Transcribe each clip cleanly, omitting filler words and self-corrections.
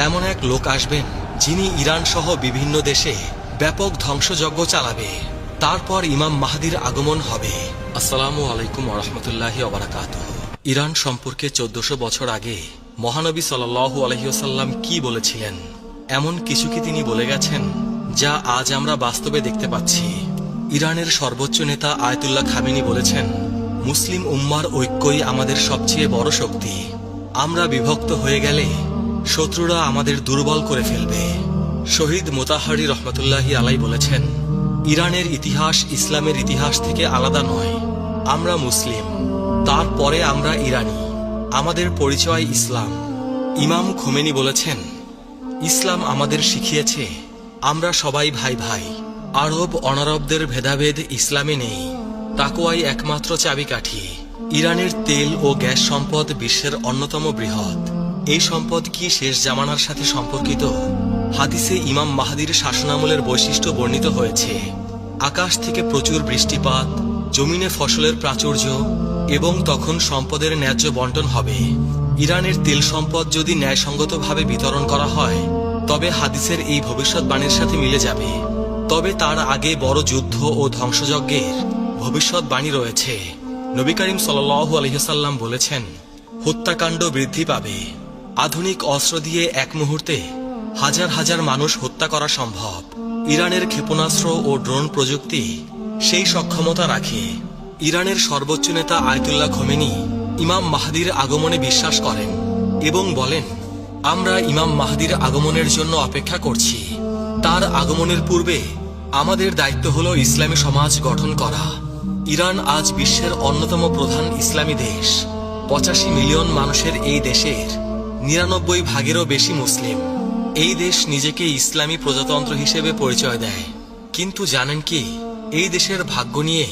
এমন এক লোক আসবেন যিনি ইরান সহ বিভিন্ন দেশে ব্যাপক ধ্বংসযজ্ঞ চালাবে। তারপর ইমাম মাহদির আগমন হবে। আসসালামু আলাইকুম ওয়া রাহমাতুল্লাহি ওয়া বারাকাতুহু। ইরান সম্পর্কে 1400 বছর আগে মহানবী সাল্লাল্লাহু আলাইহি ওয়াসাল্লাম কি বলেছিলেন, এমন কিছু কি তিনি বলে গেছেন যা আজ আমরা বাস্তবে দেখতে পাচ্ছি। ইরানের সর্বোচ্চ নেতা আয়াতুল্লাহ খামেনি বলেছেন, মুসলিম উম্মার ঐক্যই আমাদের সবচেয়ে বড় শক্তি। আমরা বিভক্ত হয়ে গেলে শত্রুরা আমাদের দুর্বল করে ফেলবে। শহীদ মোতাহারি রহমতুল্লাহি আলাই বলেছেন, ইরানের ইতিহাস ইসলামের ইতিহাস থেকে আলাদা নয়। আমরা মুসলিম, তারপরে আমরা ইরানি, আমাদের পরিচয় ইসলাম। ইমাম খোমেনি বলেছেন, ইসলাম আমাদের শিখিয়েছে আমরা সবাই ভাই ভাই। আরব অনারবদের ভেদাভেদ ইসলামে নেই, তাকওয়াই একমাত্র চাবিকাঠি। ইরানের তেল ও গ্যাস সম্পদ বিশ্বের অন্যতম বৃহৎ। এই সম্পদ কি শেষ জামানার সাথে সম্পর্কিত? হাদিসে ইমাম মাহদির শাসনামলের বৈশিষ্ট্য বর্ণিত হয়েছে। আকাশ থেকে প্রচুর বৃষ্টিপাত, জমিনে ফসলের প্রাচুর্য এবং তখন সম্পদের ন্যায্য বন্টন হবে। ইরানের তেল সম্পদ যদি ন্যায়সঙ্গতভাবে বিতরণ করা হয় তবে হাদিসের এই ভবিষ্যৎবাণীর সাথে মিলে যাবে। তবে তার আগে বড় যুদ্ধ ও ধ্বংসযজ্ঞের ভবিষ্যৎবাণী রয়েছে। নবী করিম সাল্লাল্লাহু আলাইহি ওয়াসাল্লাম বলেছেন, হত্যাকাণ্ড বৃদ্ধি পাবে। আধুনিক অস্ত্র দিয়ে এক মুহূর্তে হাজার হাজার মানুষ হত্যা করা সম্ভব। ইরানের ক্ষেপণাস্ত্র ও ড্রোন প্রযুক্তি সেই সক্ষমতা রাখে। ইরানের সর্বোচ্চ নেতা আয়াতুল্লাহ খোমেনি ইমাম মাহদির আগমনে বিশ্বাস করেন এবং বলেন, আমরা ইমাম মাহদির আগমনের জন্য অপেক্ষা করছি। তার আগমনের পূর্বে আমাদের দায়িত্ব হলো ইসলামী সমাজ গঠন করা। ইরান আজ বিশ্বের অন্যতম প্রধান ইসলামী দেশ। 85 মিলিয়ন মানুষের এই দেশের 99 ভাগেরও বেশি মুসলিম। এই দেশ নিজেকে ইসলামী প্রজাতন্ত্র হিসেবে পরিচয় দেয়। কিন্তু জানেন কি, এই দেশের ভাগ্য নিয়ে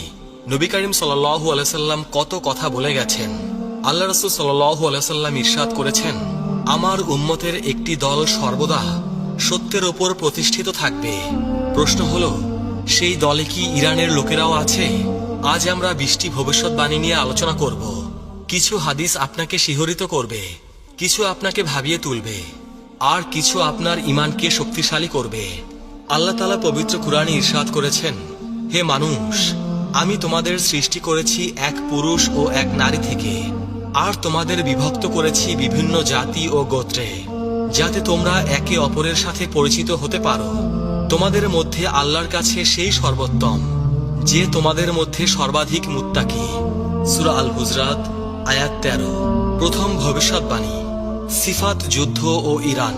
নবী করিম সাল্লাল্লাহু আলাইহি সাল্লাম কত কথা বলে গেছেন। আল্লাহ রাসূল সাল্লাল্লাহু আলাইহি সাল্লাম ইরশাদ করেছেন, আমার উম্মতের একটি দল সর্বদা সত্যের ওপর প্রতিষ্ঠিত থাকবে। প্রশ্ন হলো, সেই দলে কি ইরানের লোকেরাও আছে? আজ আমরা 20টি ভবিষ্যৎবাণী নিয়ে আলোচনা করব। কিছু হাদিস আপনাকে শিহরিত করবে, কিছু আপনাকে ভাবিয়ে তুলবে, আর কিছু আপনার ঈমানকে শক্তিশালী করবে। আল্লাহ তাআলা পবিত্র কুরআনে ইরশাদ করেছেন, হে মানুষ, আমি তোমাদের সৃষ্টি করেছি এক পুরুষ ও এক নারী থেকে, আর তোমাদের বিভক্ত করেছি বিভিন্ন জাতি ও গোত্রে, যাতে তোমরা একে অপরের সাথে পরিচিত হতে পারো। তোমাদের মধ্যে আল্লাহর কাছে সেই সর্বোত্তম যে তোমাদের মধ্যে সর্বাধিক মুত্তাকি। সূরা আল হুজরাত আয়াত 13। প্রথম ভবিষ্যৎবাণী, সিফাত, যুদ্ধ ও ইরান।